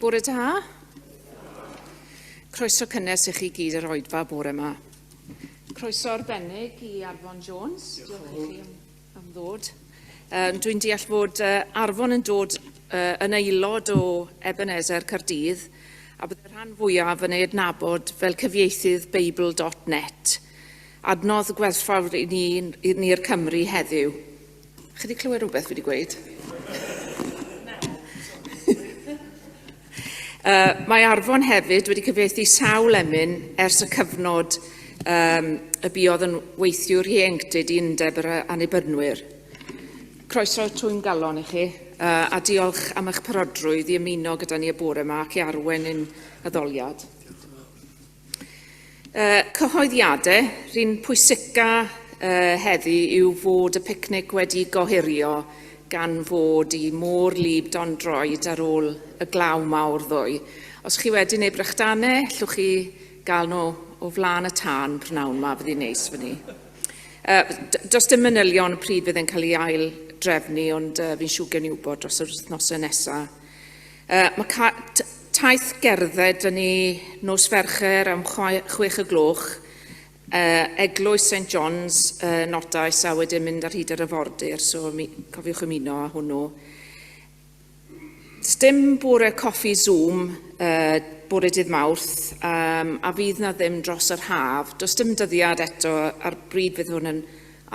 bore da. Croeso cynnes i chi gyd yr Oedfa bore yma. Croeso arbennig i Arfon Jones. Diolch i chi am ddod. Dwi'n deall fod Arfon yn dod yn aelod o Ebenezer Caerdydd a bydd rhan fwyaf yn ei adnabod fel cyfieithydd Bible.net. Adnodd gwerthfawr i ni'r Cymru heddiw. Chi wedi clywed rhywbeth fi wedi gweud? Mae Arfon hefyd wedi cyfieithu sawl emyn ers y cyfnod y buodd yn weithiwr ieuenctid i undeb yr annibynwyr. Croeso trwy'n galon i chi a diolch am eich parodrwydd i ymuno gyda ni y bore yma ac i arwain yn addoliad. Cyhoeddiadau, rhywun pwysica heddi yw fod y picnic wedi gohirio gan fod i môr lib Don Droed ar ôl y glaw mawr ddwy. Os chi wedi neu brechdannau, llwch chi gael nhw o flaen y tân prynawn yma, fydd hi'n neis fyny. Does dim manylion pryd fydd yn cael ei ail drefnu, ond fi'n siŵr gen i wybod dros yr wythnosau nesaf. Mae taith gerdded yn ei nos Fercher am 6 y gloch, Eglwys St John's nodais a wedyn mynd ar hyd yr afordir, so cofiwch ymuno â hwnnw. Dim bore coffi Zoom, bore dydd Mawrth, a fydd na ddim dros yr haf. Does dim dyddiad eto ar bryd fydd hwn yn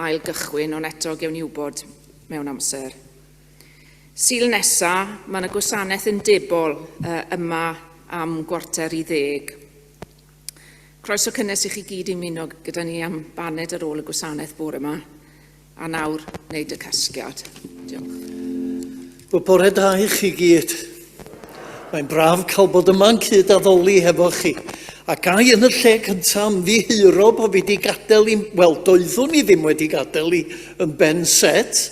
ail gychwyn, ond eto gewn ni wybod mewn amser. Sul nesaf, mae yna gwasanaeth yn debol yma am 9:45. Croeso cynnes i chi gyd i ymuno gyda ni am baned ar ôl y gwasanaeth bore yma. A nawr, wneud y casgliad. Diolch. Bore da i chi gyd. Mae'n braf cael bod yma'n cyd addoli hefo chi. A gai yn y lle cyntaf am ddiheuro bod fi wedi gadael i... Wel, doeddwn i ddim wedi gadael i yn ben set.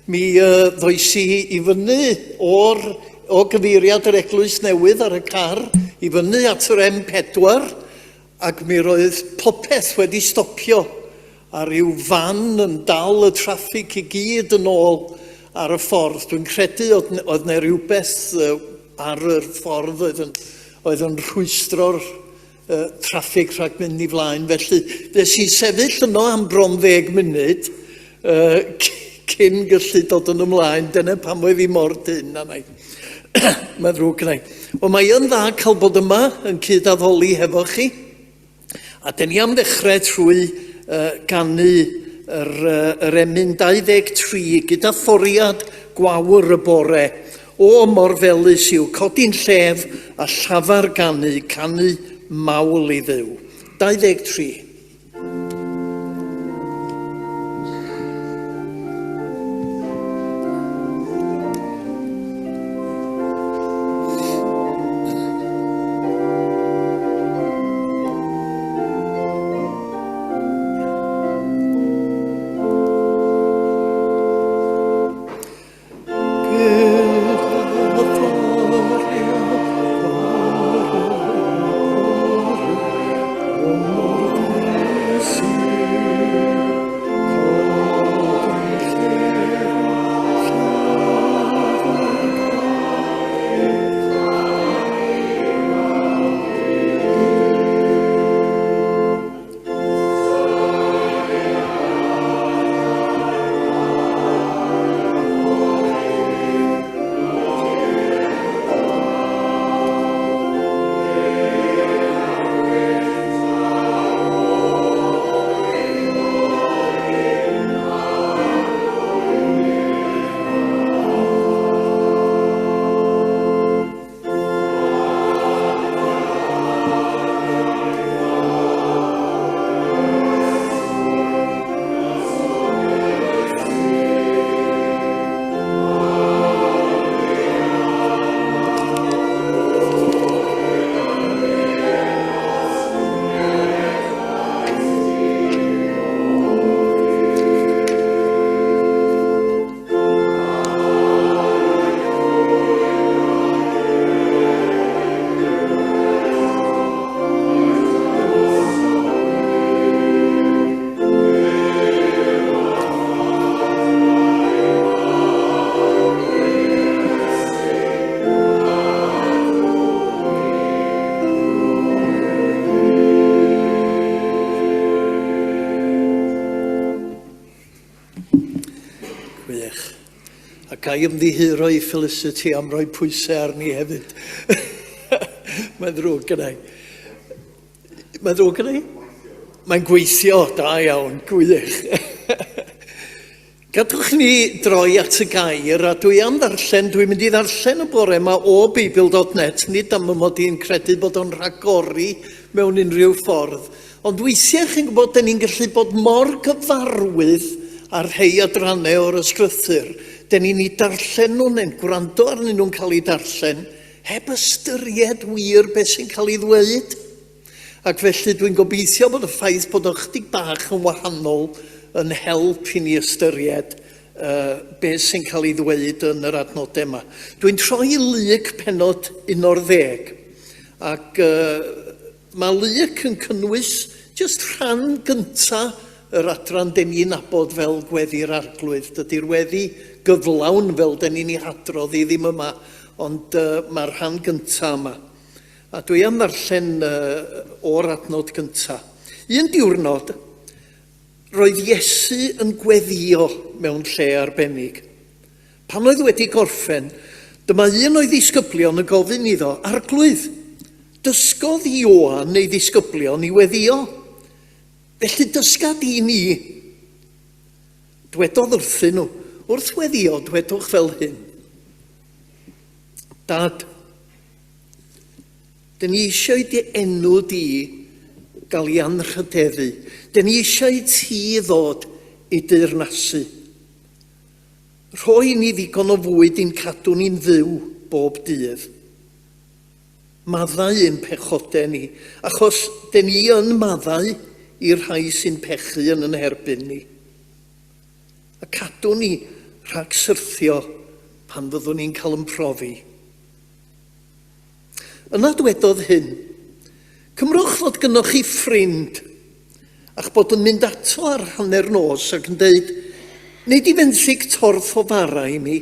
Mi ddoes i fyny o gyfeiriad yr eglwys newydd ar y car i fyny at yr M4 ac mi roedd popeth wedi stopio a ryw fan yn dal y traffig i gyd yn ôl ar y ffordd. Dwi'n credu oedd yna rhywbeth ar y ffordd oedd yn rhwystro'r traffig rhag mynd i flaen. Felly, fes i sefyll yno am bron 10 munud cyn gallu dod yn ymlaen. Dyna pam oedd i mor dyn. Mae'n ddrwg gynna i. Ond mae yn dda cael bod yma yn cyd-addoli hefo chi. A dyn ni am ddechrau trwy gannu yr emyn 23 gyda fforiad gwawr y bore o Morfelus yw codi'n llef a llafar canu mawl i ddew. 23. gai ymddihiro i Felicity am roi pwysau arni hefyd. Mae'n ddrwg gyda i. Mae'n ddrwg gyda i? Mae'n gweithio, da iawn, gwych. Gadwch ni droi at y gair, a dwi'n mynd i ddarllen y bore yma o Beibl.net, nid am ymod i'n credu bod o'n rhagori mewn unrhyw ffordd, ond weithiau chi'n gwybod, da ni'n gallu bod mor gyfarwydd ar rhai adrannau o'r ysgrythyr, da ni'n ei darllen nhw'n ein gwrando arnyn nhw'n cael ei darllen, heb ystyried wir beth sy'n cael ei ddweud. Ac felly dwi'n gobeithio bod y ffaith bod ychydig bach yn wahanol yn help i ni ystyried beth sy'n cael ei ddweud yn yr adnodau yma. Dwi'n troi Lyc penod 11, ac mae Lyc yn cynnwys jyst rhan gyntaf yr adran den ni'n nabod fel gweddi'r arglwydd. Dydy'r weddi gyflawn fel den ni'n ei hadrodd i ddim yma, ond mae'r rhan gyntaf yma. A dwi am ddarllen o'r adnod gyntaf. Un diwrnod, roedd Iesu yn gweddio mewn lle arbennig. Pan oedd wedi gorffen, dyma un o'i ddisgyblion yn gofyn iddo, arglwydd, dysgodd Ioan ei ddisgyblion i weddio. Felly dysga di ni. Dwedodd wrthyn nhw, wrth weddio, dwedwch fel hyn. Dad, dyn ni eisiau dy enw di gael ei anrhydeddu. Dyn ni eisiau ti ddod i deyrnasu. Rhoi ni ddigon o fwyd i'n cadw ni'n fyw bob dydd. Maddau ein pechodau ni, achos dyn ni yn maddau i'r rhai sy'n pechu yn herbyn ni. A cadw ni rhag syrthio pan fyddwn ni'n cael yn profi. Yna dwedodd hyn, cymrwch fod gynnwch chi ffrind, ac bod yn mynd ato ar hanner nos ac yn dweud, nid i fenthyg torf o fara i mi.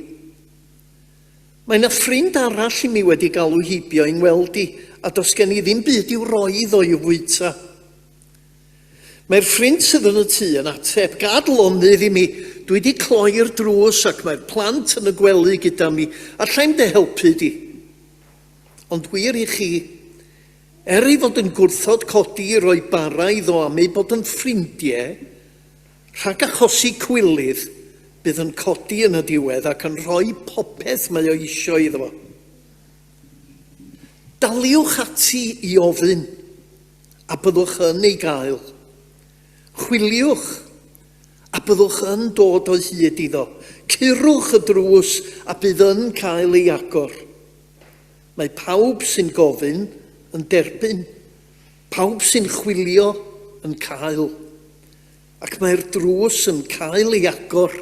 Mae yna ffrind arall i mi wedi galw hibio i'n weld i, a dos gen i ddim byd i'w roedd o'i fwyta. Mae'r ffrind sydd yn y tŷ yn ateb, gad lonydd i mi, dwi wedi cloi'r drws ac mae'r plant yn y gwely gyda mi, a llai'n dy helpu di. Ond wir i chi, ei fod yn gwrthod codi i roi bara iddo am ei bod yn ffrindiau, rhag achosi cwilydd, bydd yn codi yn y diwedd ac yn rhoi popeth mae o isio iddo. Daliwch ati i ofyn, a byddwch yn ei gael. Chwiliwch, a byddwch yn dod o hyd iddo. Curwch y drws, a bydd yn cael ei agor. Mae pawb sy'n gofyn yn derbyn, pawb sy'n chwilio yn cael, ac mae'r drws yn cael ei agor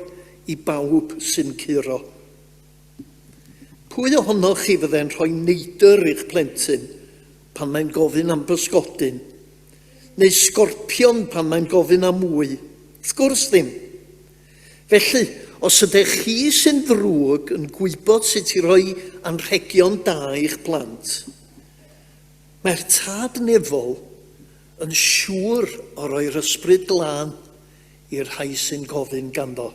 i bawb sy'n curo. Pwy ohonoch chi fydde'n rhoi neidr i'ch plentyn pan mae'n gofyn am bysgodyn, neu sgorpion pan mae'n gofyn am mwy? Wrth gwrs ddim. Felly, os ydych chi sy'n ddrwg yn gwybod sut i roi anrhegion da i'ch plant, mae'r tad nefol yn siŵr o roi'r ysbryd glân i'r rhai sy'n gofyn ganddo.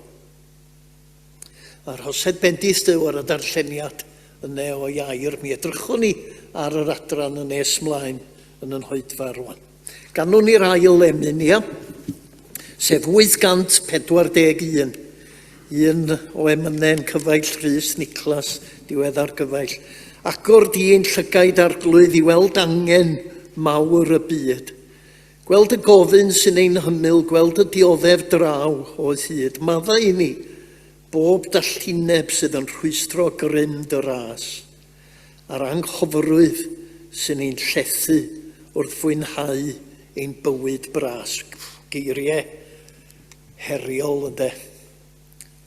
A'r Hosed Bendith dyw ar y darlleniad yna o Iair, mi edrychwn ni ar yr adran yn nes mlaen yn hoedfa rwan. Ganwn ni'r ail lemyn, ia, sef 841. Un o emynau'n cyfaill Rhys Niclas, diweddar gyfaill. Agor di'n llygaid arglwydd i weld angen mawr y byd. Gweld y gofyn sy'n ein hymyl, gweld y dioddef draw o hyd. Maddau i ni, bob dallineb sydd yn rhwystro grym dy ras. A'r anghofrwydd sy'n ein llethu wrth fwynhau ein bywyd bras. Geiriau heriol ynddo.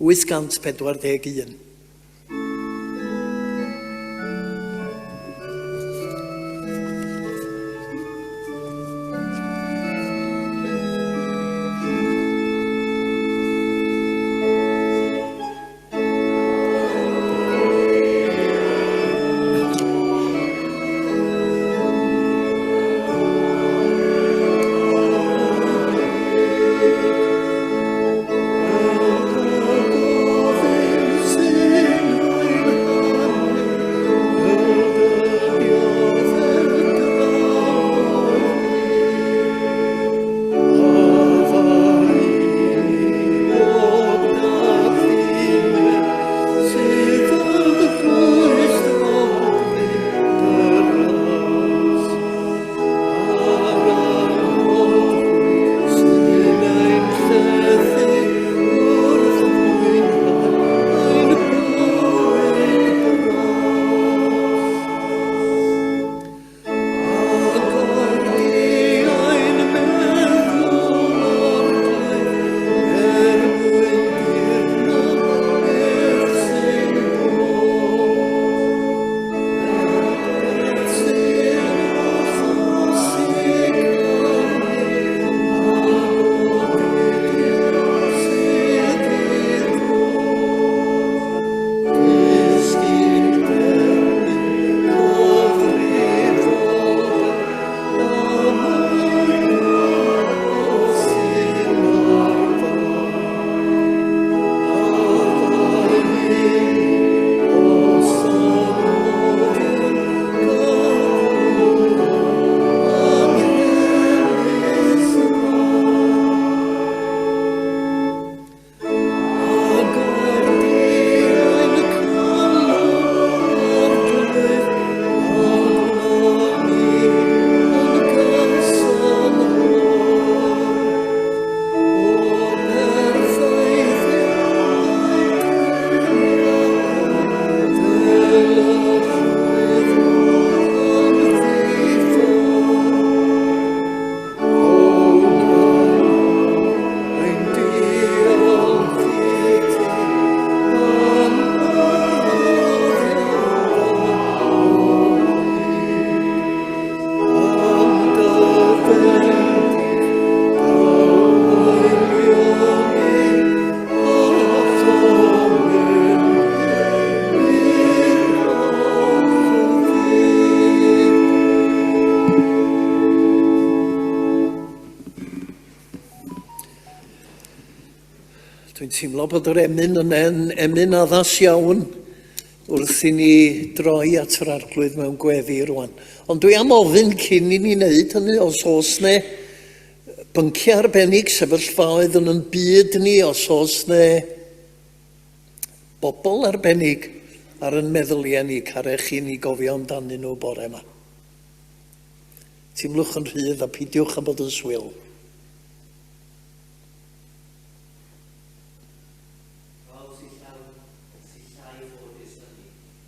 841. Dwi'n teimlo bod yr emyn yn emyn addas iawn wrth i ni droi at yr arglwydd mewn gweddi rwan. Ond dwi am ofyn cyn i ni wneud hynny os oes ne bynciau arbennig sefyllfaoedd yn byd ni, os oes ne bobl arbennig ar yn meddyliau ni carech i ni gofio amdanyn nhw bore yma. Teimlwch yn rhydd a pidiwch am bod yn swyl.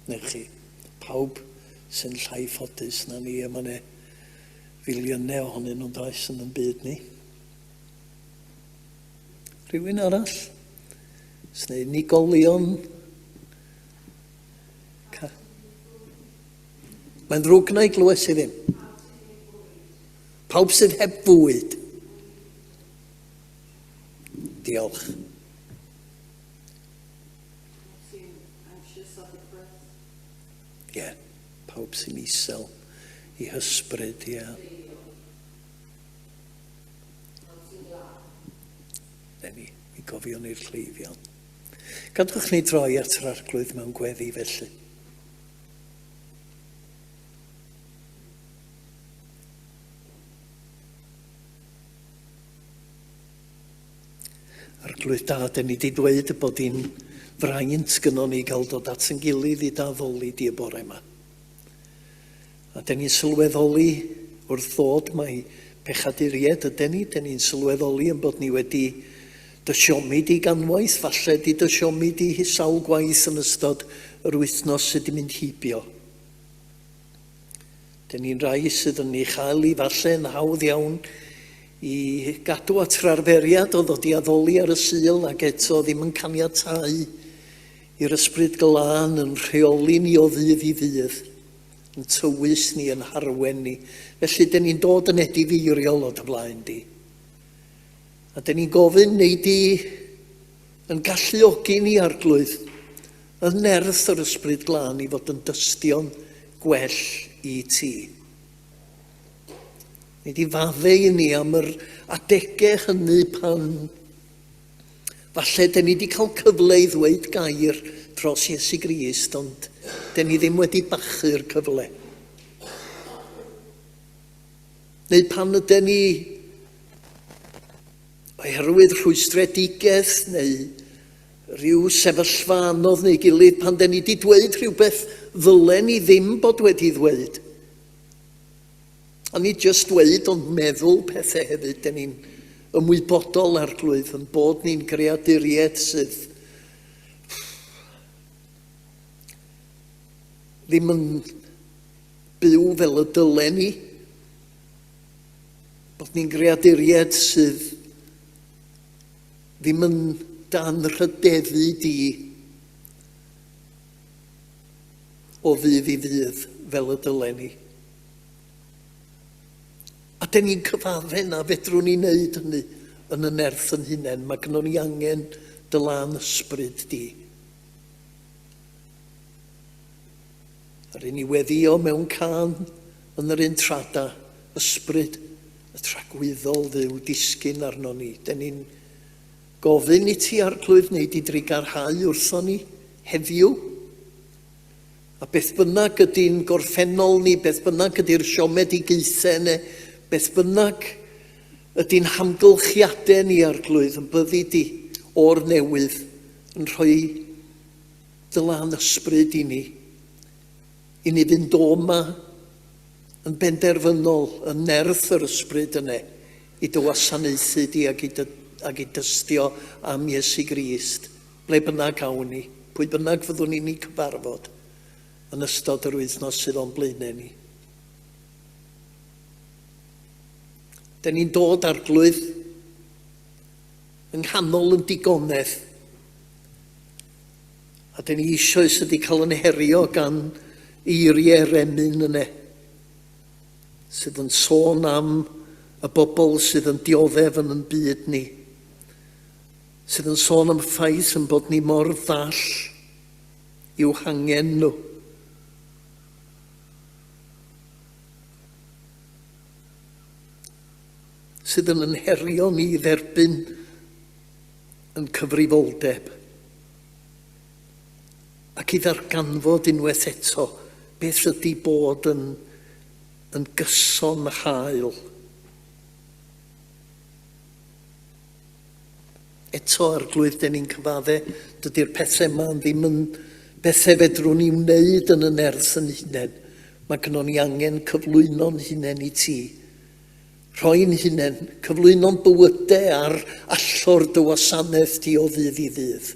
Neu chi, pawb sy'n llai ffodus na ni, a mae yna filiynau ohonyn nhw'n does yn byd ni. Rhywun arall? Sneu unigolion? Mae'n ddrwg na i glywes i ddim. Pawb sydd heb fwyd. Diolch. Ie, pawb sy'n isel i hysbryd, ie. Deni, mi gofion i'r cleifion. Gadwch ni droi at yr arglwydd mewn gweddi felly. Arglwydd da, da ni wedi dweud bod hi'n fraint gynnon ni gael dod at yn gilydd i daddoli di y bore yma. A da ni'n sylweddoli wrth ddod mae pechaduriaid ydyn ni'n sylweddoli yn bod ni wedi dysiomi di ganwaith, falle di dysiomi di sawl gwaith yn ystod yr wythnos sydd wedi mynd hibio. Da ni'n rai sydd yn ei chael i falle yn hawdd iawn i gadw at yr arferiad o ddod i addoli ar y Sul ac eto ddim yn caniatáu i'r ysbryd glân yn rheoli ni o ddydd i ddydd, yn tywys ni, yn harwen ni. Felly, da ni'n dod yn edifeiriol o dy blaen di. A da ni'n gofyn neu di yn galluogi ni arglwydd yn nerth yr ysbryd glân i fod yn dystion gwell i ti. Neu di faddau ni am yr adegau hynny pan falle da ni wedi cael cyfle i ddweud gair dros Iesu Grist, ond da ni ddim wedi bachu'r cyfle. Neu pan ydyn ni oherwydd rhwystredigaeth neu rhyw sefyllfa anodd neu gilydd, pan da ni wedi dweud rhywbeth ddylen ni ddim bod wedi ddweud. A ni jyst dweud ond meddwl pethau hefyd, da ni'n ymwybodol arglwydd yn bod ni'n greaduriaid sydd ddim yn byw fel y dylen ni, bod ni'n greaduriaid sydd ddim yn dan rhydeddu di o ddydd i ddydd fel y dylen ni. A da ni'n cyfadde na fedrwn ni wneud hynny yn y nerth yn hunain. Mae gynnon ni angen dy lan ysbryd di. Ar un i weddio mewn can yn yr un trada, ysbryd y tragwyddol ddiw disgyn arno ni. Da ni'n gofyn i ti arglwydd wneud i drigarhau wrtho ni heddiw. A beth bynnag ydy'n gorffennol ni, beth bynnag ydy'r siomedigaethau neu beth bynnag ydy'n hamgylchiadau ni arglwydd yn byddu di o'r newydd yn rhoi dy lan ysbryd i ni fynd o yma yn benderfynol yn nerth yr ysbryd yna i dy wasanaethu di ac i dystio am Iesu Grist, ble bynnag awn ni, pwy bynnag fyddwn ni'n cyfarfod yn ystod yr wythnos sydd o'n blaenau ni. Da ni'n dod arglwydd yng nghanol yn digonedd. A da ni eisoes ydi cael yn herio gan eiriau remyn yna, sydd yn sôn am y bobl sydd yn dioddef yn byd ni, sydd yn sôn am y ffaith yn bod ni mor ddall i'w hangen nhw. Sydd yn herio ni dderbyn yn cyfrifoldeb. Ac i ddarganfod unwaith eto beth ydy bod yn gyson hael. Eto arglwydd dyn ni'n cyfadde, dydy'r pethau yma ddim yn bethau fedrwn ni wneud yn y nerth yn hunain. Mae gynnon ni angen cyflwyno'n hunain i ti. Rhoi'n hunain, cyflwyno'n bywydau ar allor dy wasanaeth ti o ddydd i ddydd.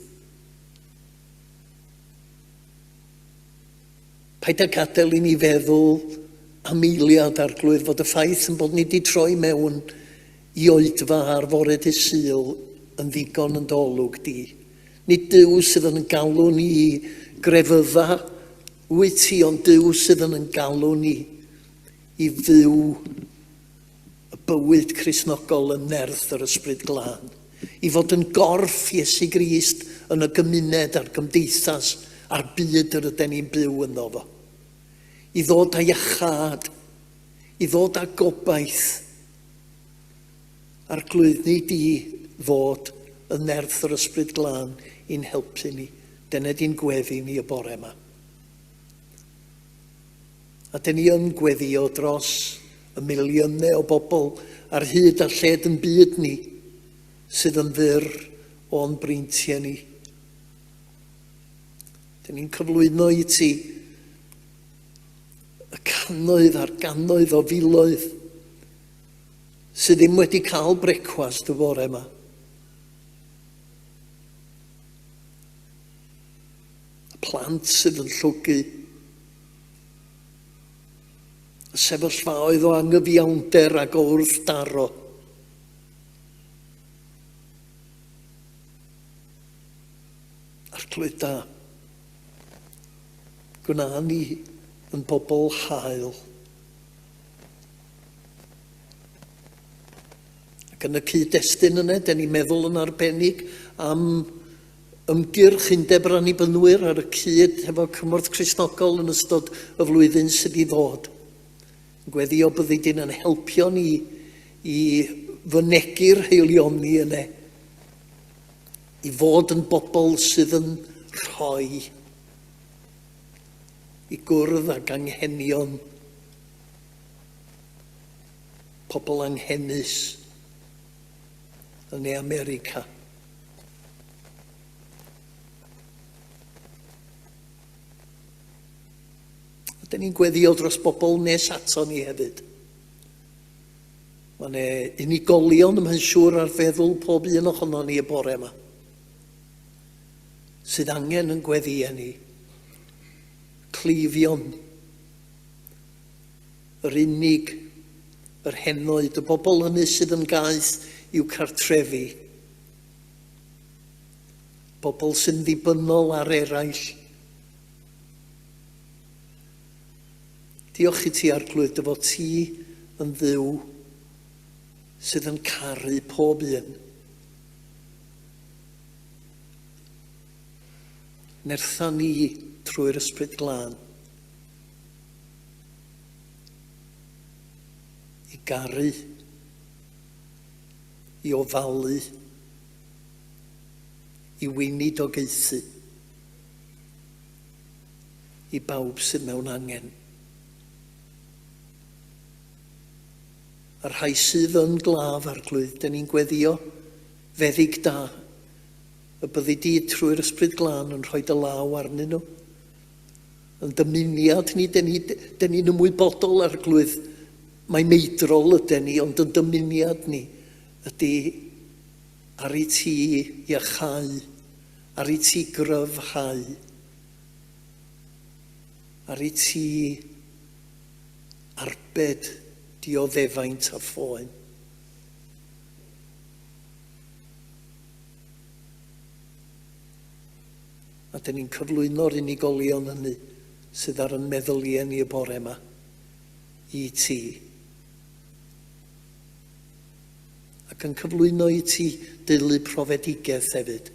Paid â gadael i ni feddwl am eiliad arglwydd fod y ffaith yn bod ni wedi troi mewn i Oedfa ar fore Ddydd Sul yn ddigon yn dolwg di. Nid Duw sydd yn galw ni i grefydda wyt ti, ond Duw sydd yn galw ni i fyw y bywyd Cristnogol yn nerth yr ysbryd glân. I fod yn gorff Iesu Grist yn y gymuned a'r gymdeithas a'r byd yr ydyn ni'n byw yno fo. I ddod â iachad, i ddod â gobaith a'r glwydni di fod yn nerth yr ysbryd glân i'n helpu ni. Dyna di'n gweddi ni y bore yma. A dyn ni yn gweddio dros y miliynau o bobl ar hyd a lled yn byd ni sydd yn ddyr o'n breintiau ni. Dyn ni'n cyflwyno i ti y cannoedd a'r gannoedd o filoedd sydd ddim wedi cael brecwast y bore yma. Y plant sydd yn llwgu. Y sefyllfaoedd o angyfiawnder ac o wrthdaro. Arglwydd da. Gwna ni yn bobl hael. Ac yn y cyd-destun yna, dyn ni'n meddwl yn arbennig am ymgyrch undeb ran i bynwyr ar y cyd efo cymorth Cristnogol yn ystod y flwyddyn sydd i ddod. Gweddio byddi dyn yn helpio ni i fynegu'r heilioni yna, i fod yn bobl sydd yn rhoi, i gwrdd ag anghenion, pobl anghennus yn ei America. Dyn ni'n gweddio dros bobl nes ato ni hefyd. Mae yna unigolion ym Mhensiwr ar feddwl pob un ohono ni y bore yma, sydd angen yn gweddio ni. Cleifion, yr unig, yr henoed, y bobl hynny sydd yn gaeth i'w cartrefi. Bobl sy'n ddibynnol ar eraill. Diolch i ti arglwydd dy fod ti yn Dduw sydd yn caru pob un. Nertha ni trwy'r ysbryd glân i garu, i ofalu, i weinidogaethu i bawb sydd mewn angen. A'r rhai sydd yn glaf arglwydd, dyn ni'n gweddio feddyg da, y byddi di trwy'r ysbryd glân yn rhoi dy law arnyn nhw. Yn dymuniad ni, dyn ni'n ymwybodol arglwydd, mae meidrol ydyn ni, ond yn dymuniad ni ydy ar ei ti iachau, ar ei ti gryfhau, ar ei ti arbed dioddefaint a phoen. A dyn ni'n cyflwyno'r unigolion hynny sydd ar yn meddyliau ni y bore yma i ti. Ac yn cyflwyno i ti deulu profedigaeth hefyd.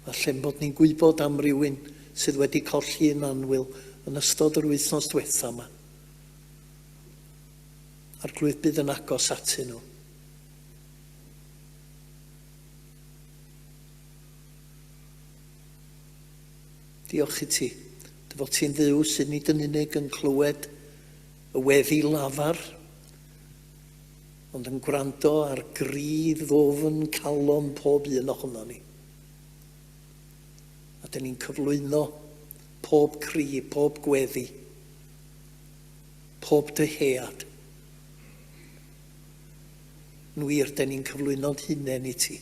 Falle'n bod ni'n gwybod am rywun sydd wedi colli yn anwyl yn ystod yr wythnos diwetha yma. Arglwydd bydd yn agos atyn nhw. Diolch i ti. Dy fod ti'n ddiw sy'n nid yn unig yn clywed y weddi lafar, ond yn gwrando ar grydd ddofn calon pob un ohono ni. A dyn ni'n cyflwyno pob cri, pob gweddi, pob dyhead. Yn wir, dyn ni'n cyflwyno'n hunain i ti.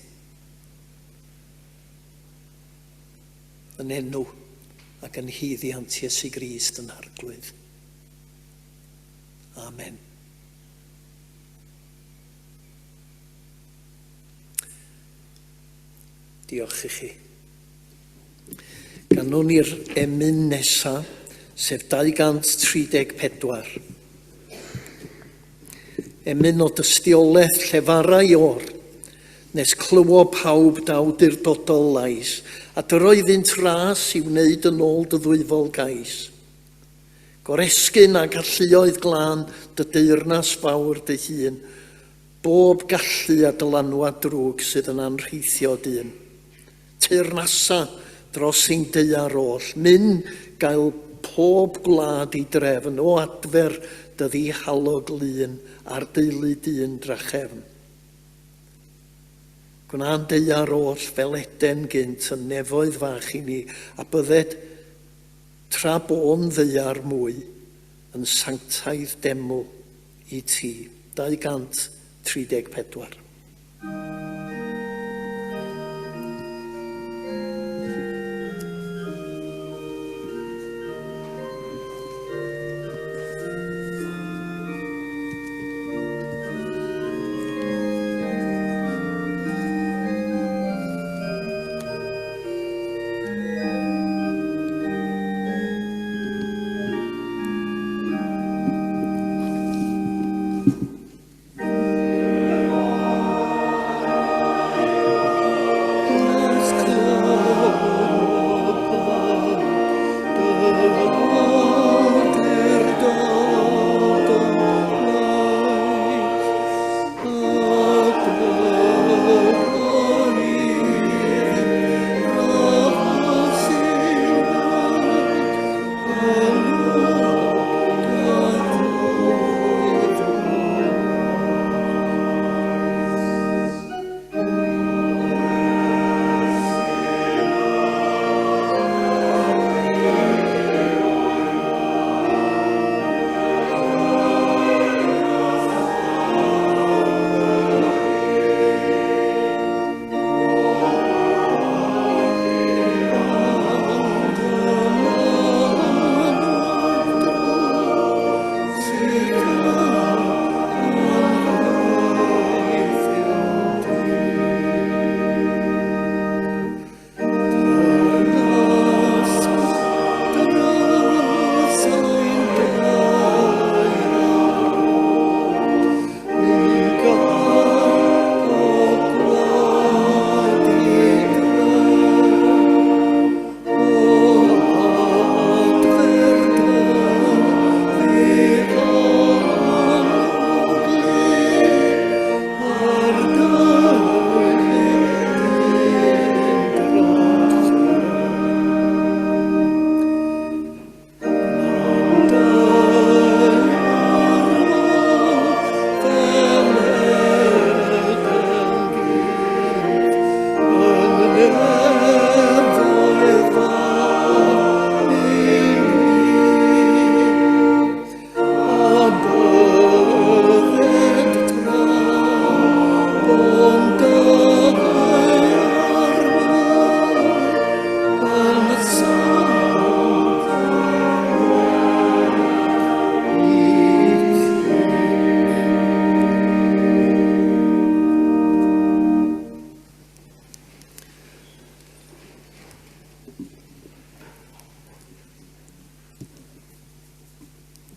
Yn enw ac yn hyddiant Iesu Grist yn arglwydd. Amen. Diolch i chi. Ganwn ni'r emyn nesaf, sef 234. Emyn o dystiolaeth llefarau o'r, nes clywo pawb dawdurdodol lais, a dyroedd ras i wneud yn ôl dy ddwyfol gais. Goresgyn a galluoedd glân dy deyrnas fawr dy hun, bob gallu a dylanwad drwg sydd yn anrheithio dyn. Teyrnasa dros ein Dyma'r oll, mynd gael pob gwlad i drefn o adfer dy ddihalog lun a'r deulu dyn drachefn. Gwna'n Dyma'r oll fel eden gynt yn nefoedd fach i ni, a bydded tra bo'n Dyma'r mwy yn sanctaidd deml i ti. 234.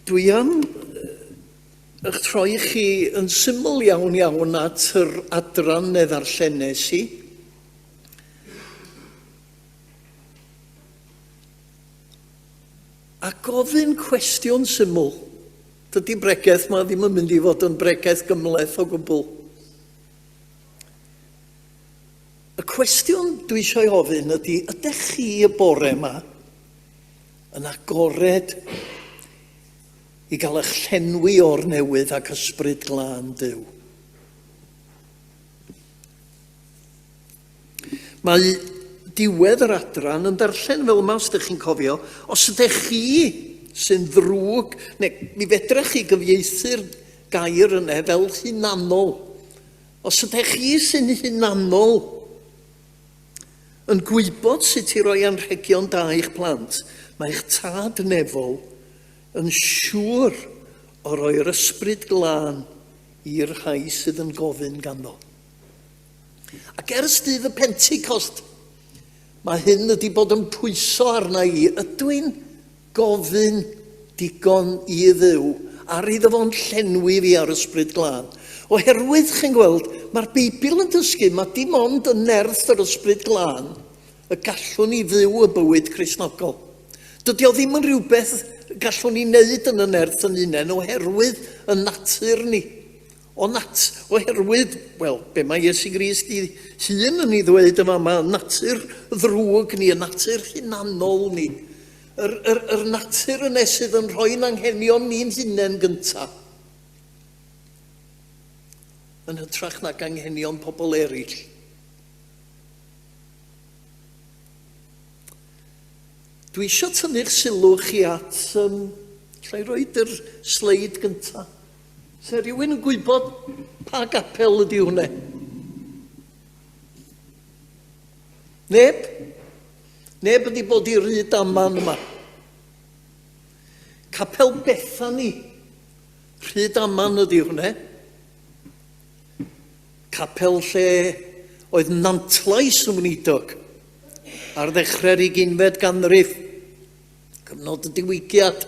Dwi am eich troi chi yn syml iawn at yr adran neu ddarllenes i. A gofyn cwestiwn syml. Dydy bregaeth ma ddim yn mynd i fod yn bregaeth gymleth o gwbl. Y cwestiwn dwi eisiau ofyn ydy, ydych chi y bore yma yn agored i gael eich llenwi o'r newydd ac ysbryd glân Duw. Mae diwedd yr adran yn darllen fel yma, os ydych chi'n cofio, os ydych chi sy'n ddrwg, neu mi fedrech chi gyfieithu'r gair yna fel hunanol. Os ydych chi sy'n hunanol yn gwybod sut i roi anrhegion da i'ch plant, mae'ch tad nefol yn siŵr o roi'r ysbryd glân i'r rhai sydd yn gofyn ganddo. Ac ers dydd y Pentecost, mae hyn wedi bod yn pwyso arna i, ydw i'n gofyn digon i Dduw, ar iddo fo'n llenwi fi ar ysbryd glân. Oherwydd, chi'n gweld, mae'r Beibl yn dysgu, mae dim ond yn nerth yr ysbryd glân y gallwn ni fyw y bywyd Cristnogol. Dydy o ddim yn rhywbeth gallwn ni wneud yn y nerth yn unen oherwydd y natur ni. Oherwydd, wel, be mae Iesu Grist i hun yn ei ddweud yma, mae natur ddrwg ni, y natur hunanol ni. Yr natur yna sydd yn rhoi'n anghenion ni'n hunain gyntaf. Yn hytrach nag anghenion pobl eraill. Dwi eisiau tynnu'ch sylw chi at, lle i roed yr sleid gyntaf. Se rhywun yn gwybod pa gapel ydi hwnna? Neb? Neb ydi bod i Rhyd Aman yma. Capel Bethany, Rhyd Aman ydi hwnna. Capel lle oedd nantlais yn wneudog ar ddechrau'r 20 ganrif. Cyfnod y diwygiad.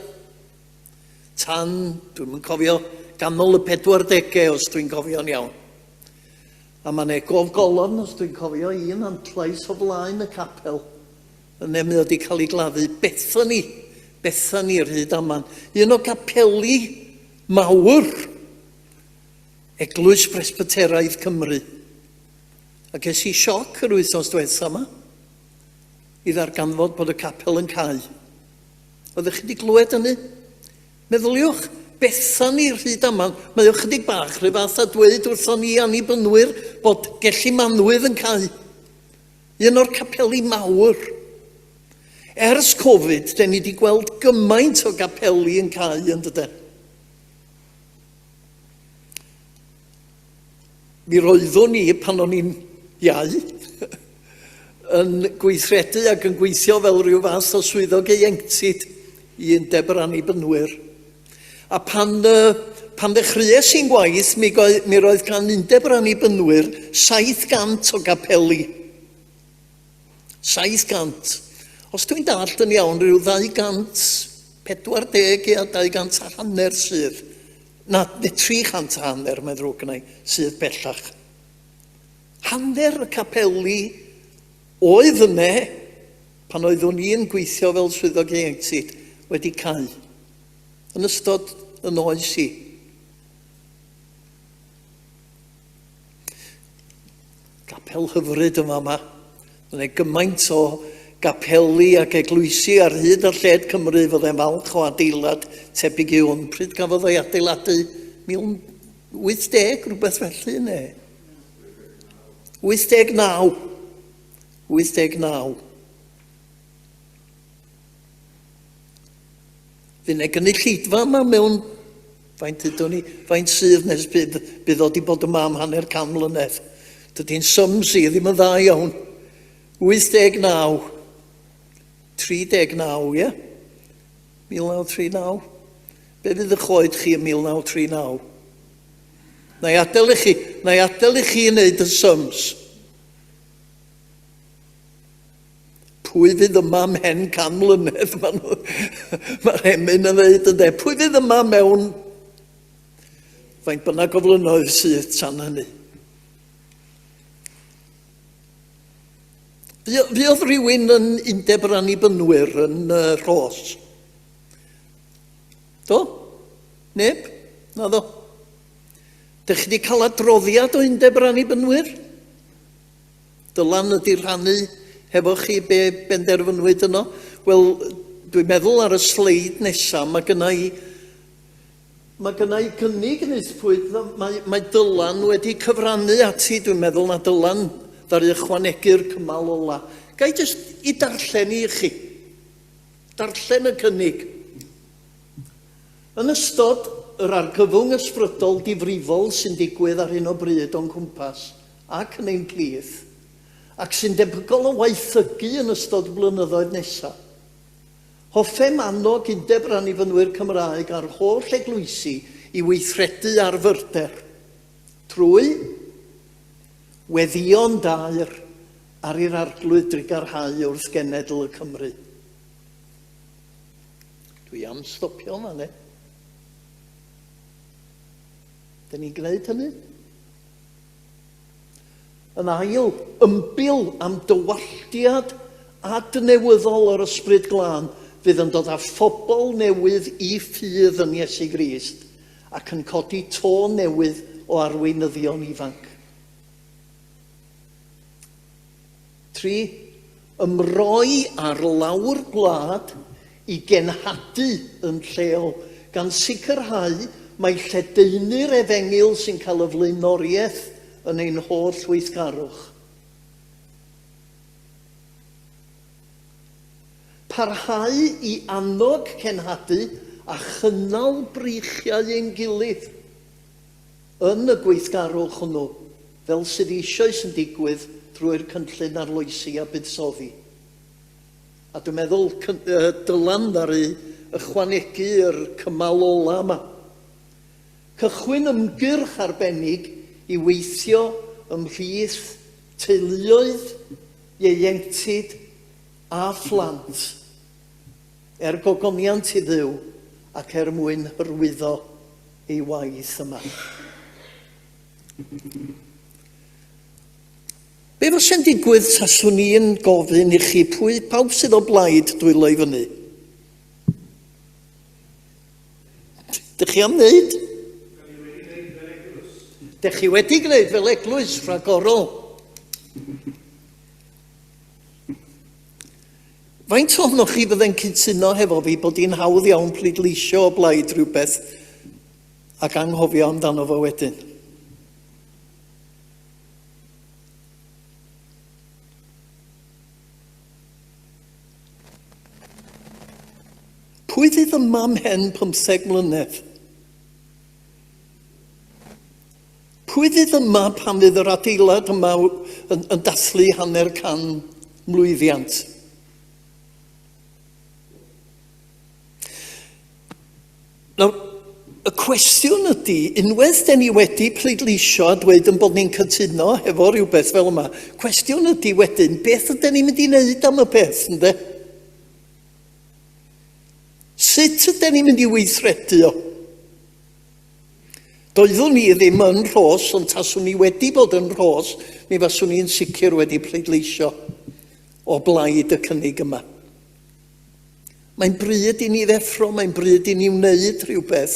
Tan, dwi'n cofio, ganol y 40au, os dwi'n cofio'n iawn. A mae'n egof golofn, os dwi'n cofio, un antlais o flaen y capel. Yna mi wedi cael ei gladdu Bethany Rhyd Aman. Un o capeli mawr Eglwys Presbyteraidd Cymru. A ges i sioc yr wythnos diwetha yma i ddarganfod bod y capel yn cau. Oeddech chi wedi glywed hynny? Meddyliwch, Bethany Rhyd Aman, mae o chydig bach rhyw fath a dweud wrthon ni annibynwyr bod gellu manwydd yn cau. Un o'r capeli mawr. Ers Covid, da ni wedi gweld gymaint o gapeli yn cau yn dydyn. Mi roeddwn ni, pan o'n i'n iau, yn gweithredu ac yn gweithio fel rhyw fath o swyddog ieuenctid i undeb yr annibynwyr. A pan ddechreuais i'n gwaith, mi roedd gan undeb yr annibynwyr 700 o gapeli. 700. Os dwi'n dallt yn iawn, rhyw 240 a 200 a hanner sydd. Na, 300 a hanner, mae'n ddrwg yna, sydd bellach. Hanner y capeli oedd yna, pan oeddwn i'n gweithio fel swyddog ieuenctid, wedi cau. Yn ystod yn oes i. Gapel hyfryd yma yma. Yna gymaint o gapeli ac eglwysi ar hyd a lled Cymru fyddai'n falch o adeilad tebyg i hwn. Pryd gafodd o'i adeiladu 1980, rhywbeth felly, ne? 89. 89. Fy'n e gynulleidfa yma mewn, faint sydd nes bydd o di bod yma am hanner can mlynedd. Dydy'n sums i ddim yn dda iawn. 89. 39, ie? 1939. Be fydd y choed chi yn 1939? Na i adael i chi wneud y sums. Pwy fydd yma mhen can mlynedd? Mae'r emyn yn dweud ynddo. Pwy fydd yma mewn faint bynnag o flynnoedd sydd tan hynny? Fi oedd rhywun yn undeb yr annibynwyr yn Rhos. Do? Neb? Na do? Dych chi wedi cael adroddiad o undeb yr annibynwyr? Dylan ydi rhannu hefo chi be benderfynwyd yno. Wel, Dwi'n meddwl ar y sleid nesaf, mae gynna i gynnig yn eithpwyd, mae Dylan wedi cyfrannu ati, dwi'n meddwl na Dylan ddari ychwanegu'r cymal ola. Gai jyst i darllen i chi. Darllen y cynnig. Yn ystod yr argyfwng ysbrydol difrifol sy'n digwydd ar hyn o bryd o'n cwmpas ac yn ein plith, ac sy'n debygol o waethygu yn ystod blynyddoedd nesaf, hoffem annog undeb ran i fynwyr Cymraeg a'r holl eglwysi i weithredu ar fyrder trwy weddion dair ar i'r arglwydd drigarhau wrth genedl y Cymru. Dwi am stopio yma, ne? Dyn ni'n gwneud hynny? Yn ail, ymbil am dywalliad adnewyddol o'r ysbryd glân fydd yn dod â phobl newydd i ffydd yn Iesu Grist ac yn codi to newydd o arweinyddion ifanc. 3. Ymroi ar lawr gwlad i genhadu yn lleol gan sicrhau mae lledaenu'r efengil sy'n cael y flaenoriaeth yn ein holl weithgarwch. Parhau i annog cenhadu a chynnal breichiau ein gilydd yn y gweithgarwch hwnnw, fel sydd eisoes yn digwydd drwy'r cynllun arloesi a buddsoddi. A dwi'n meddwl Dylan ddari ychwanegu'r cymal ola yma. Cychwyn ymgyrch arbennig i weithio ymhlith teuluoedd, ieuenctid a phlant, gogoniant i Dduw ac mwyn hyrwyddo ei waith yma. Be fysa'n digwydd taswn i'n gofyn i chi pawb sydd o blaid dwylo i fyny? Dych chi am wneud? Dych chi wedi gwneud fel eglwys rhagorol. Faint ohonoch chi fydde'n cytuno hefo fi bod hi'n hawdd iawn pleidleisio o blaid rhywbeth ac anghofio amdano fo wedyn? Pwy ddydd yma mhen 15 mlynedd? Pwy ddydd yma pan fydd yr adeilad yma yn dathlu 100 mlwyddiant? Nawr, y cwestiwn ydy, unwaith da ni wedi pleidleisio a dweud yn bod ni'n cytuno efo rhywbeth fel yma, cwestiwn ydy wedyn, beth ydyn ni'n mynd i wneud am y peth, ynddo? Sut ydyn ni'n mynd i weithredu o? Doeddwn ni ddim yn Rhos, ond taswn ni wedi bod yn Rhos, mi faswn ni'n sicr wedi pleidleisio o blaid y cynnig yma. Mae'n bryd i ni ddeffro, mae'n bryd i ni wneud rhywbeth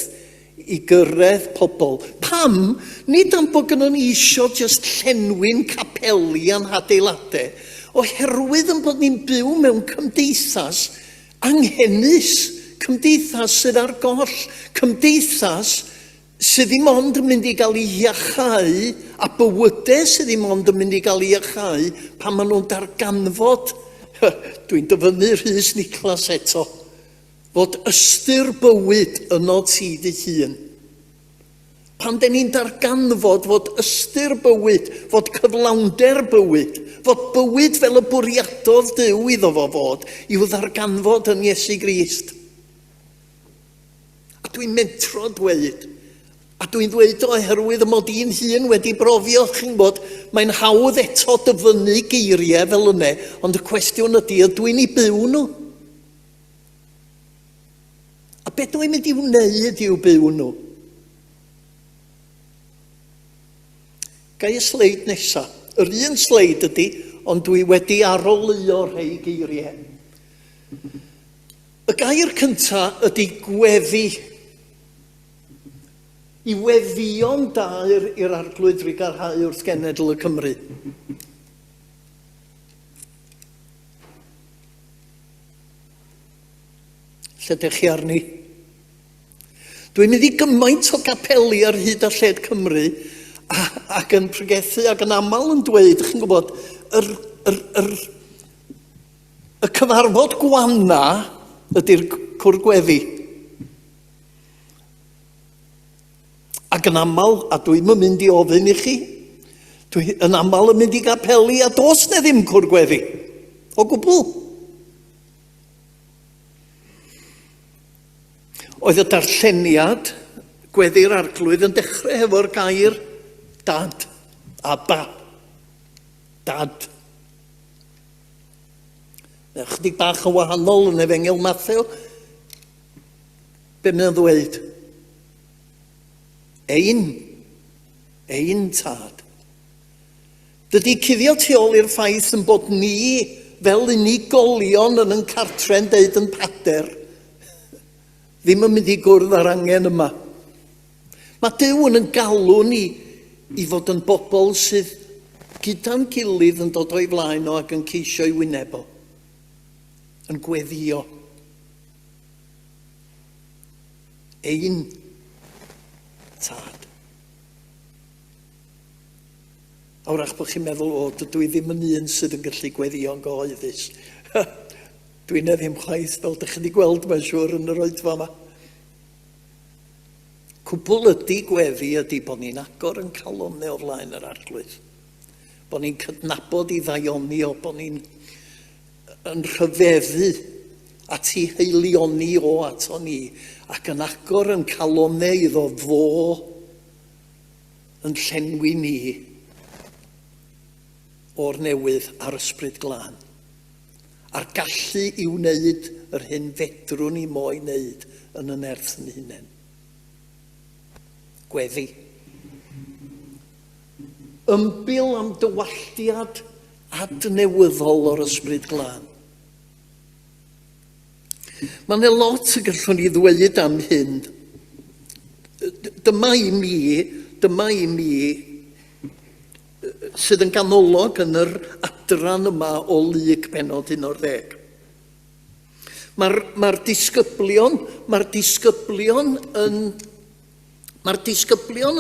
i gyrraedd pobl. Pam? Nid am bod gynnon ni isio jyst llenwi'n capeli a'n adeiladau, oherwydd yn bod ni'n byw mewn cymdeithas anghennus, cymdeithas sydd ar goll, cymdeithas sydd ddim ond yn mynd i gael ei iachau, a bywydau sydd ddim ond yn mynd i gael ei iachau pan maen nhw'n darganfod, dwi'n dyfynnu Rhys Niclas eto, fod ystyr bywyd yn o tyd ei hun. Pan den ni'n darganfod fod ystyr bywyd, fod cyflawnder bywyd, fod bywyd fel y bwriadodd Duw iddo fo fod, i'w ddarganfod yn Iesu Grist. A dwi'n mentro dweud, a dwi'n dweud oherwydd y mod i'n hun wedi brofio, chi'n bod, mae'n hawdd eto dyfynnu geiriau fel yna, ond y cwestiwn ydy, ydw i'n ei byw nhw? A beth dwi'n mynd i wneud i'w byw nhw? Gai y sleid nesaf. Yr un sleid ydy, ond dwi wedi aroleuo rhai geiriau. Y gair cyntaf ydy gweddi. I weddio'n dair i'r arglwydd drigarhau wrth genedl y Cymru. lle dech chi arni. Dwi'n mynd i gymaint o gapeli ar hyd a lled Cymru ac yn pregethu ac yn aml yn dweud, chi'n gwybod, y cyfarfod gwana ydy'r cwr gweddi. Ac yn aml, a dwi'n mynd i ofyn i chi, yn aml yn mynd i gapeli a dos na ddim cwr gweddi. O gwbl. Oedd y darlleniad gweddi'r arglwydd yn dechrau efo'r gair dad, aba, dad. Chydig bach yn wahanol yn Efengil Mathew, be mae'n ddweud? Ein tad. Dydy cuddio tu ôl i'r ffaith yn bod ni fel unigolion yn ein cartre'n deud yn pader, ddim yn mynd i gwrdd ar angen yma. Mae Duw yn galw ni i fod yn bobl sydd gyda'n gilydd yn dod o'i flaen o ac yn ceisio i wynebo, yn gweddio. Ein tad. Awrach bod chi'n meddwl, o, dydw i ddim yn un sydd yn gallu gweddio'n gyhoeddus. Dwi'n ddim chwaith, fel ydych chi wedi gweld, mae'n siŵr, yn yr Oedfa yma. Cwbl ydy gweddi ydy bod ni'n agor yn calonnau o flaen yr arglwydd. Bod ni'n cydnabod i ddaioni o, bod ni'n rhyfeddu at i heilioni o ato ni, ac yn agor yn calonnau iddo fo yn llenwi ni o'r newydd ar ysbryd glân. A'r gallu i wneud yr hyn fedrwn ni mo i wneud yn y nerth yn hunain. Gweddi. Ymbil am dywalliad adnewyddol o'r ysbryd glân. Mae yna lot y gallwn ni ddweud am hyn. Dyma i mi sydd yn ganolog yn yr adran yma o lyg benod 11. Mae'r disgyblion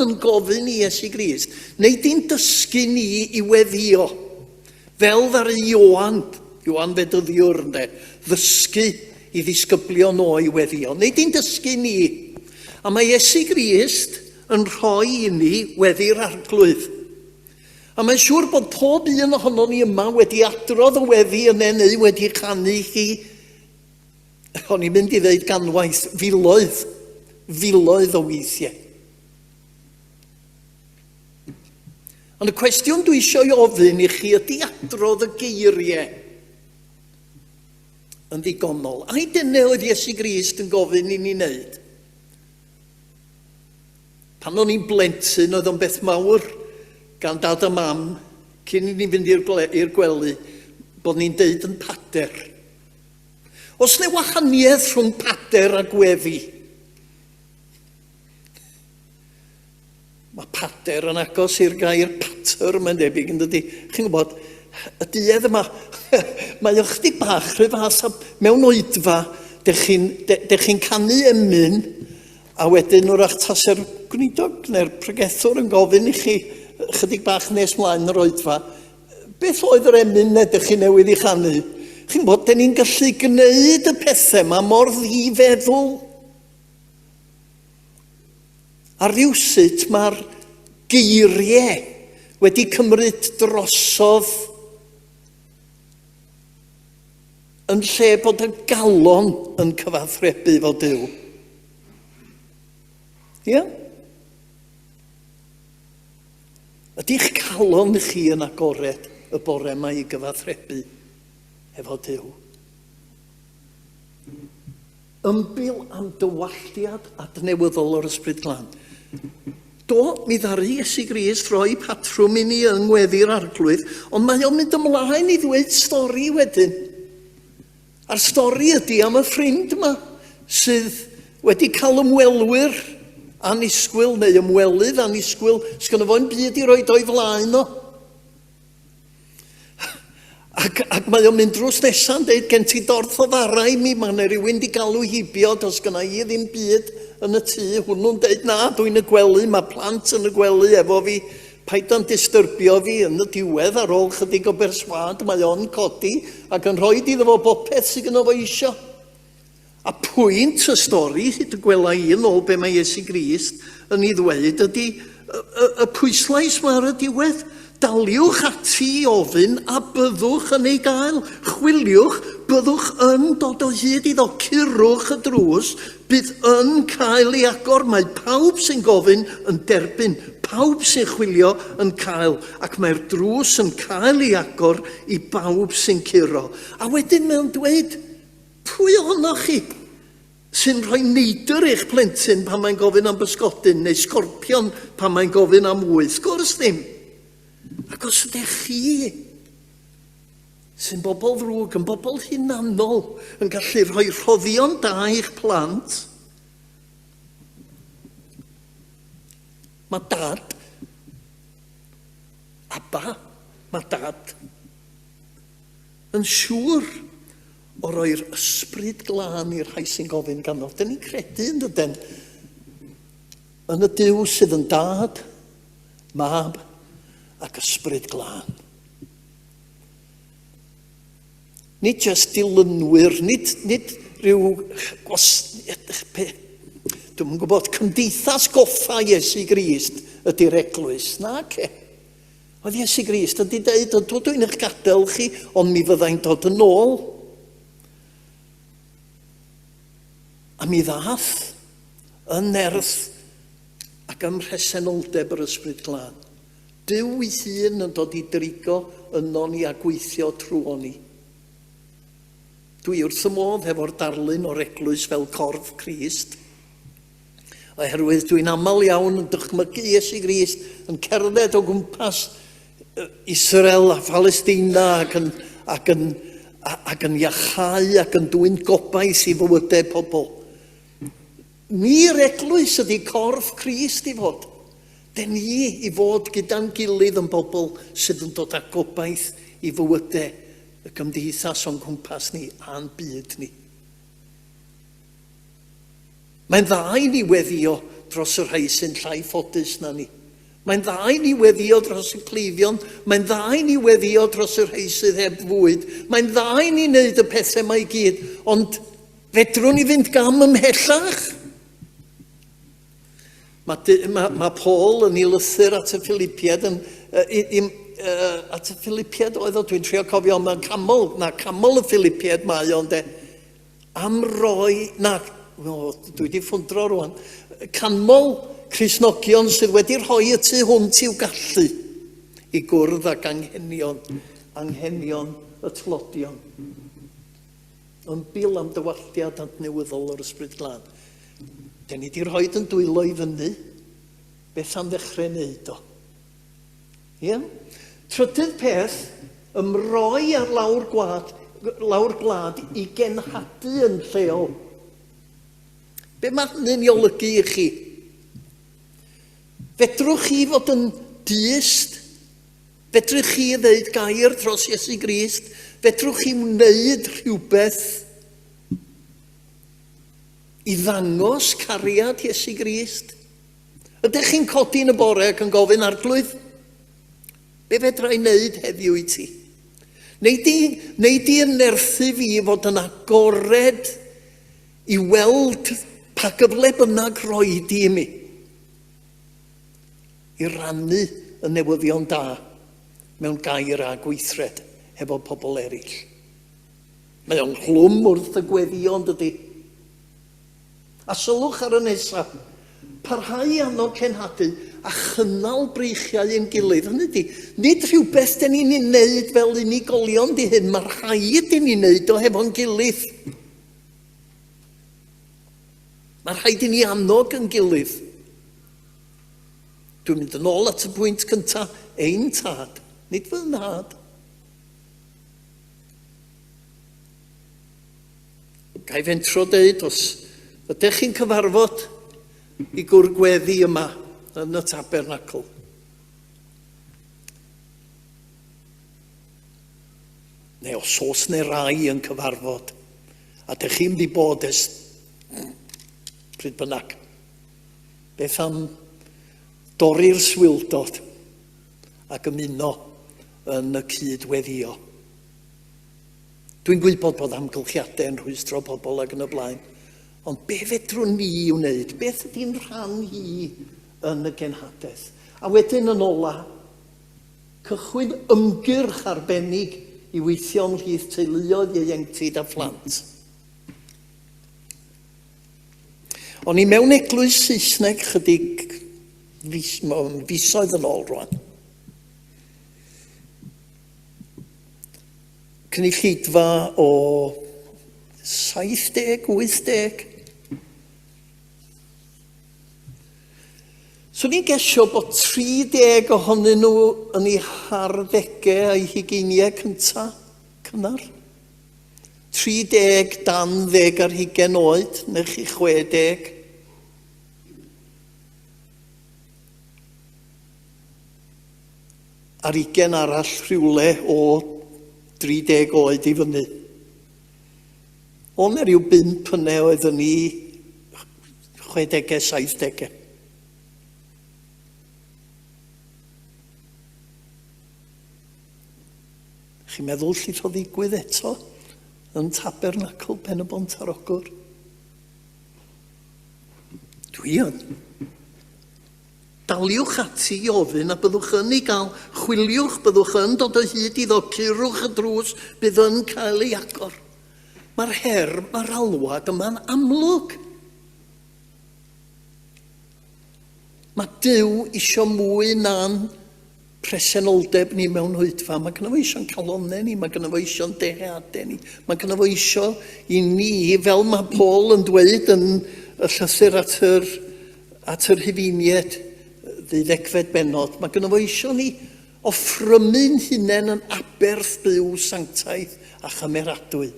yn gofyn i Iesu Grist, neu di'n dysgu ni i weddio, fel ddaru Ioan fedyddiwr, ddysgu i ddisgyblion o i weddio, neu di'n dysgu ni. A mae Iesu Grist yn rhoi i ni weddi'r arglwydd. A mae'n siŵr bod pob un ohono ni yma wedi adrodd y weddi yn neu wedi chanu chi, o'n i'n mynd i ddeud ganwaith, filoedd o weithiau. Ond y cwestiwn dwi eisiau ofyn i chi ydy adrodd y geiriau yn ddigonol. Ai dyna oedd Iesu Grist yn gofyn i ni wneud? Pan o'n i'n blentyn, oedd o'n beth mawr gan dad a mam, cyn i ni fynd i'r gwely, bod ni'n deud yn pader. Os ne wahaniaeth rhwng pader a gweddi? Mae pader yn agos i'r gair pater, mae'n debyg yn dydi. Chi'n gwybod, y duedd yma, mae o'ch di bach rhyfas mewn Oedfa, dech chi'n canu emyn, a wedyn wrach taser gwneudog neu'r pregethwr yn gofyn i chi chydig bach nes mlaen yr Oedfa, beth oedd yr emyn ydych chi newydd i chanu? Chi'n bod, da ni'n gallu gwneud y pethau yma mor ddifeddwl. A rywsut mae'r geiriau wedi cymryd drosodd yn lle bod y galon yn cyfathrebu fo Duw. Ie? Ydy'ch calon chi yn agored y bore yma i gyfathrebu efo Duw? Ymbil am dywalliad adnewyddol o'r ysbryd glân. Do, mi ddaru Iesu Grist roi patrwm i ni yng ngweddi'r arglwydd, ond mae o'n mynd ymlaen i ddweud stori wedyn. A'r stori ydy am y ffrind yma sydd wedi cael ymwelwyr anisgwyl neu ymwelydd anisgwyl, sgynno fo'n byd i roed o'i flaen o. Ac mae o'n mynd drws nesa'n dweud, gen ti dorth o fara i mi, mae yna rhywun di galw hibio, dos gyna i ddim byd yn y tŷ. Hwnnw'n dweud, na, dwi'n y gwely, mae plant yn y gwely efo fi, paid o'n disturbio fi yn y diwedd ar ôl chydig o berswad, mae o'n codi ac yn rhoi iddo fo bopeth sydd gyda fo isio. A pwynt y stori, hyd y gwela i yn ôl be mae Iesu Grist yn ei ddweud, ydy y pwyslais mae ar y diwedd. Daliwch ati i ofyn a byddwch yn ei gael. Chwiliwch, byddwch yn dod o hyd iddo. Curwch y drws, bydd yn cael ei agor. Mae pawb sy'n gofyn yn derbyn. Pawb sy'n chwilio yn cael. Ac mae'r drws yn cael ei agor i bawb sy'n curo. A wedyn mae'n dweud, pwy ohonoch chi sy'n rhoi neidr i'ch plentyn pan mae'n gofyn am bysgodyn, neu sgorpion pan mae'n gofyn am wyth? Gwrs ddim. Ac os ydych chi sy'n bobl ddrwg, yn bobl hunanol, yn gallu rhoi rhoddion da i'ch plant, mae dad, aba, mae dad, yn siŵr o roi'r ysbryd glân i'r rhai sy'n gofyn ganddo. Dyn ni'n credu yn dydyn yn y Duw sydd yn dad, mab ac ysbryd glân. Nid jyst dilynwyr, nid rhyw dwi'n gwybod, cymdeithas goffa Iesu Grist ydy'r eglwys. Na, ce. Oedd Iesu Grist ydy dweud, ydw dwi'n eich gadael chi, ond mi fyddai'n dod yn ôl. A mi ddath yn nerth ac ym mhresenoldeb yr ysbryd glân. Dyw ei hun yn dod i drigo yno ni a gweithio trwy ni. Dwi wrth y modd efo'r darlun o'r eglwys fel corff Crist, oherwydd dwi'n aml iawn yn dychmygu Iesu Grist yn cerdded o gwmpas Israel a Palestina ac yn iachau ac yn dwyn gobaith i fywydau pobl. Ni'r eglwys ydy corff Crist i fod. Den ni i fod gyda'n gilydd yn bobl sydd yn dod â gobaith i fywydau y gymdeithas o'n gwmpas ni a'n byd ni. Mae'n dda i ni weddio dros y rhai sy'n llai ffodus na ni. Mae'n dda i ni weddio dros y cleifion. Mae'n dda i ni weddio dros y rhai sydd heb fwyd. Mae'n dda i ni wneud y pethau mae i gyd. Ond fedrwn ni fynd gam ymhellach. Mae Paul yn ei lythyr at y Filipiad, at y Filipiad oedd o, dwi'n trio cofio, mae'n camol y Filipiad mae o'n de, am roi, dwi wedi ffwndro rwan, canmol Cristnogion sydd wedi rhoi y tu hwnt i'w gallu i gwrdd ag anghenion y tlodion. Yn bil am dywalliad adnewyddol o'r ysbryd glân. Da ni wedi rhoi yn dwylo i fyny, beth am ddechrau wneud o. Trydydd peth, ymroi ar lawr gwlad i genhadu yn lleol. Be mae hynny'n ei olygu i chi? Fedrwch chi fod yn dyst? Fedrwch chi ddeud gair dros Iesu Grist? Fedrwch chi wneud rhywbeth i ddangos cariad Iesu Grist? Ydych chi'n codi yn y bore ac yn gofyn arglwydd? Be fedra i wneud heddiw i ti? Neu di yn nerthu fi fod yn agored i weld pa gyfle bynnag roed i mi i rannu y newyddion da mewn gair a gweithred efo pobl eraill. Mae o'n hlwm wrth y gweddio yn dydy. A sylwch ar y nesaf, parhau annog cenhadu a chynnal breichiau yn gilydd. Hynny di, nid rhywbeth dyn ni'n ei wneud fel unigolion di hyn, mae rhaid dyn ni'n wneud o hefo'n gilydd. Mae rhaid i ni annog yn gilydd. Dwi'n mynd yn ôl at y pwynt cyntaf, ein tad, nid fy nhad. Gai fentro dweud, os ydych chi'n cyfarfod i gwrgweddi yma yn y Tabernacl. neu os oes neu rai yn cyfarfod, a dych chi'n di bod ys pryd bynnag. Beth am dorri'r swildod ac ymuno yn y cydweddio. Dwi'n gwybod bod amgylchiadau yn rhwystro pobl ac yn y blaen, ond be fedrwn ni wneud? Beth ydy'n rhan hi yn y genhadaeth? A wedyn yn ola, cychwyn ymgyrch arbennig i weithio ymhlith teuluoedd, ieuenctid a phlant. O'n i mewn eglwys Saesneg chydig fisoedd yn ôl rwan. Cynulleidfa o 70, 80. So ni'n gesio bod 30 ohonyn nhw yn eu harddegau a'i hugeiniau cynnar. 30 dan 10 ar 20 oed, neu chi 60. Ar 20 arall rhywle o 30 oed i fyny. Ond ryw 5 pynau oeddwn ni 60, 70. Chi'n meddwl lle o ddigwydd eto yn Tabernacl Pen-y-bont ar ogwr? Dwi yn. Daliwch ati i ofyn a byddwch yn ei gael, chwiliwch, byddwch yn dod o hyd iddo, curwch y drws, bydd yn cael ei agor. Mae'r her, mae'r alwad yma'n amlwg. Mae Duw isio mwy na'n presenoldeb ni mewn hoedfa. Mae gynno fo isio'n calonau ni, mae gynno fo isio'n deheadau ni, mae gynno fo isio i ni, fel mae Paul yn dweud yn y llythyr at yr Hifiniaid, 12 benod, mae gynno fo isio ni offrymu'n hunain yn aberth byw sanctaidd a chymeradwy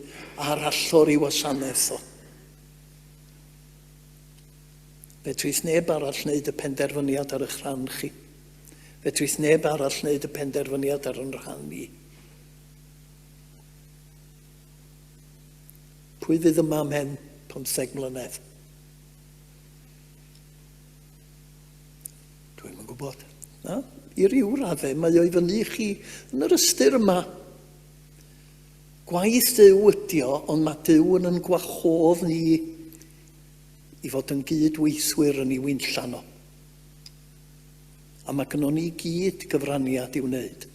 a'r allor i wasanaeth o. Fedrith neb arall wneud y penderfyniad ar eich rhan chi. Fedrith neb arall wneud y penderfyniad ar yn rhan ni. Pwy fydd yma mewn 15 mlynedd? Dwi'n yn gwybod. Na? I ryw raddau, mae o'i fyny chi yn yr ystyr yma. Gwaith Duw ydi o, ond mae Duw yn gwahodd ni i fod yn gydweithwyr yn ei wynllan o. A mae gynnon ni gyd gyfraniad i wneud.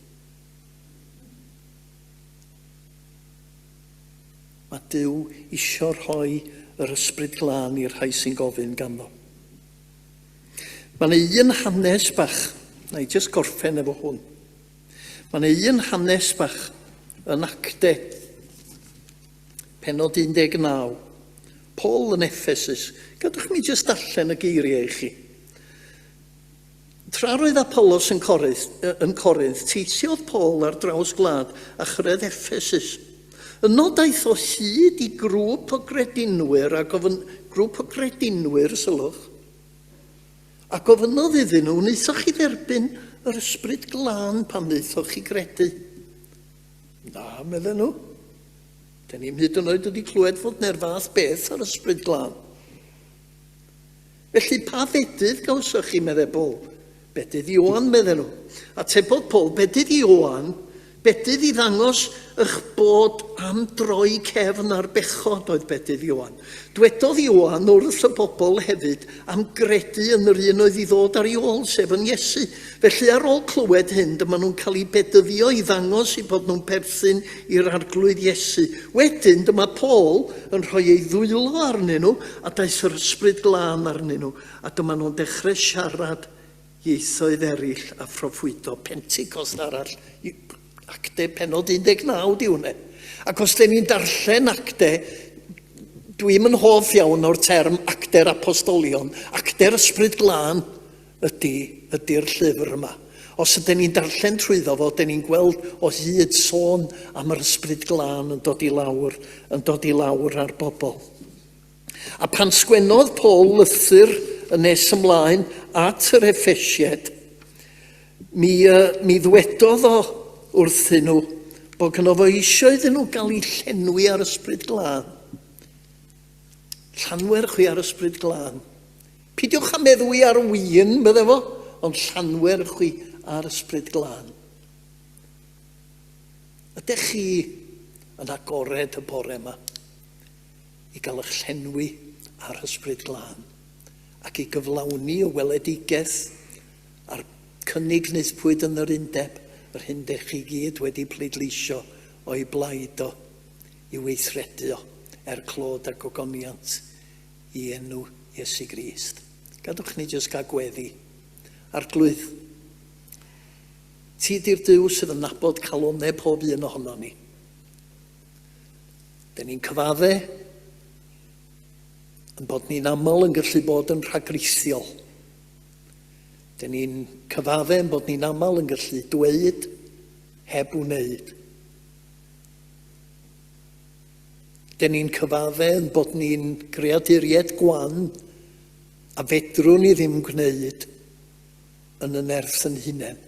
Mae Duw isio rhoi yr ysbryd glân i'r rhai sy'n gofyn ganddo. Mae yna un hanes bach, na i jyst gorffen efo hwn. Mae yna un hanes bach yn Actau, pennod 19. Paul yn Ephesus. Gadwch mi jyst darllen y geiriau i chi. Tra roedd Apollos yn Corinth, teithiodd Paul ar draws gwlad a chyrraedd Ephesus. Yno daeth o hyd i grŵp o gredinwyr, sylwch, ac ofynodd iddyn nhw, wnaethoch chi dderbyn yr ysbryd glân pan wnaethoch chi gredu? Na, medden nhw. Dyn ni'n hyd yn oed wedi clywed fod na'r fath beth ar ysbryd glân. Felly pa fedydd gawsoch chi, meddwl Paul? Bedydd Ioan, medden nhw. A tebodd Paul, bedydd Ioan, bedydd i ddangos eich bod am droi cefn ar bechod oedd bedydd Ioan. Dwedodd Ioan wrth y bobl hefyd am gredu yn yr un oedd i ddod ar ei ôl, sef yn Iesu. Felly ar ôl clywed hyn, dyma nhw'n cael ei bedyddio i ddangos i bod nhw'n perthyn i'r arglwydd Iesu. Wedyn, dyma Paul yn rhoi ei ddwylo arnyn nhw a daeth yr ysbryd glân arnyn nhw. A dyma nhw'n dechrau siarad ieithoedd eraill a phroffwydo. Pentecost arall. Actau pennod 19 di hwnna. Ac os dyn ni'n darllen actau, dwi'n yn hoff iawn o'r term actau'r apostolion. Actau'r ysbryd glân ydy'r llyfr yma. Os ydyn ni'n darllen trwyddo fo, dyn ni'n gweld o hyd sôn am yr ysbryd glân yn dod i lawr ar bobl. A pan sgwennodd Paul lythyr yn nes ymlaen at yr Effesied, mi ddwedodd o wrthyn nhw bod gynno fo eisiau iddyn nhw gael eu llenwi ar ysbryd glân. Llanwerch chi ar ysbryd glân. Pidiwch a meddwi ar win, bydde fo, ond llanwerch chi ar ysbryd glân. Ydych chi yn agored y bore yma i gael eich llenwi ar ysbryd glân ac i gyflawni y weledigaeth a'r cynnig wnaethpwyd yn yr undeb, yr hyn dech chi gyd wedi pleidleisio o'i blaid o i weithredu o clod ac ogoniant i enw Iesu Grist. Gadwch ni jyst gael gweddi. Arglwydd, ti di'r Duw sydd yn nabod calonau pob un ohono ni. Den ni'n cyfadde yn bod ni'n aml yn gallu bod yn rhagrithiol. Den ni'n cyfadde yn bod ni'n aml yn gallu dweud heb wneud. Den ni'n cyfadde yn bod ni'n greaduriaid gwan a fedrwn ni ddim gwneud yn y nerth yn hunain.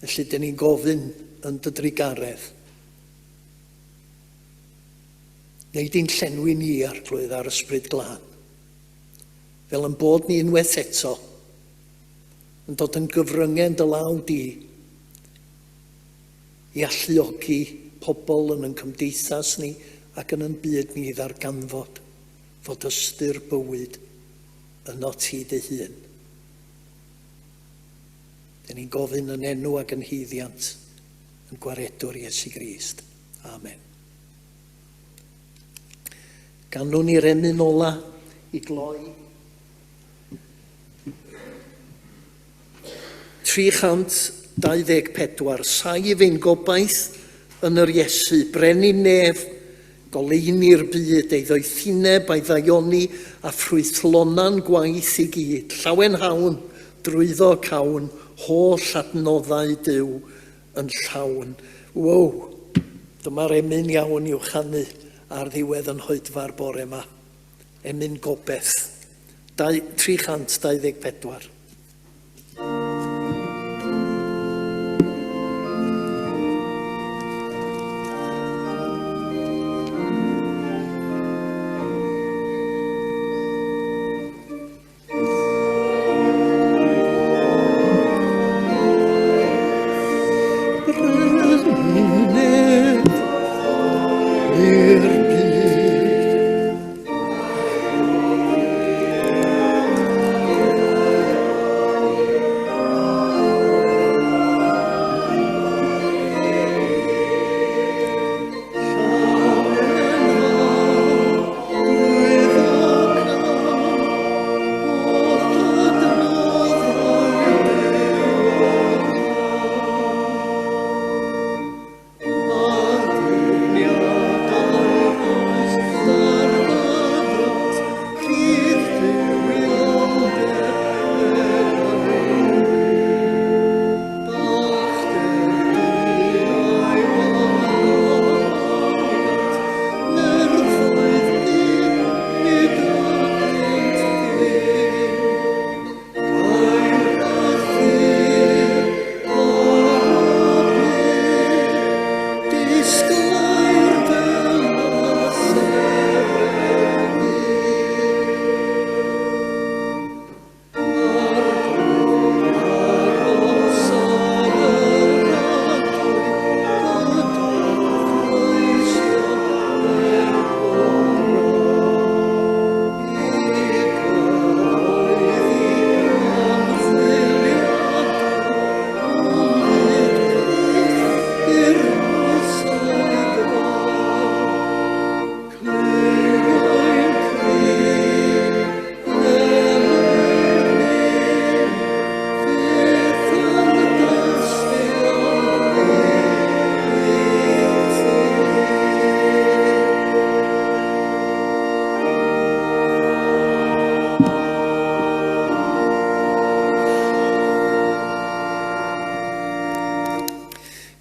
Felly, den ni'n gofyn yn dy drigaredd. Neud i'n llenwi ni arglwydd ar ysbryd glân. Fel yn bod ni unwaith eto yn dod yn gyfryngau yn dy law di i alluogi pobl yn cymdeithas ni ac yn byd ni ddarganfod fod ystyr bywyd yno ti dy hun. Dyn ni'n gofyn yn enw ac yn hyddiant yn gwaredwr Iesu Grist. Amen. Ganwn ni'r emyn ola i gloi. 324, sai fe'n gobaith yn yr Iesu, brenu nef, goleini'r byd, ei ddoethineb a'i ddaioni a ffrwythlona'n gwaith i gyd, llawen hawn, drwyddo cawn, holl adnoddau Duw yn llawn. Wow, dyma'r emyn iawn i'w chanu ar ddiwedd yn hoedfa'r bore yma. Emyn gobeth, 324.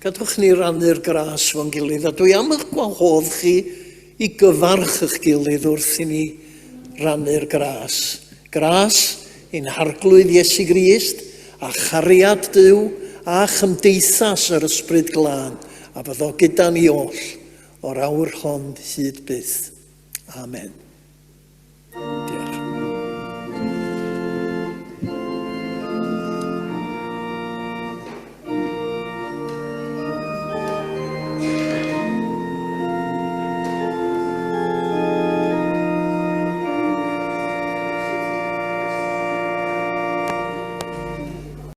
Gadwch ni rannu'r gras fo'n gilydd, a dwi am eich gwahodd chi i gyfarch eich gilydd wrth i ni rannu'r gras. Gras i'n harglwydd Iesu Grist, a chariad Duw, a chymdeithas yr ysbryd glân, a fyddo gyda ni oll o'r awr hon hyd byth. Amen.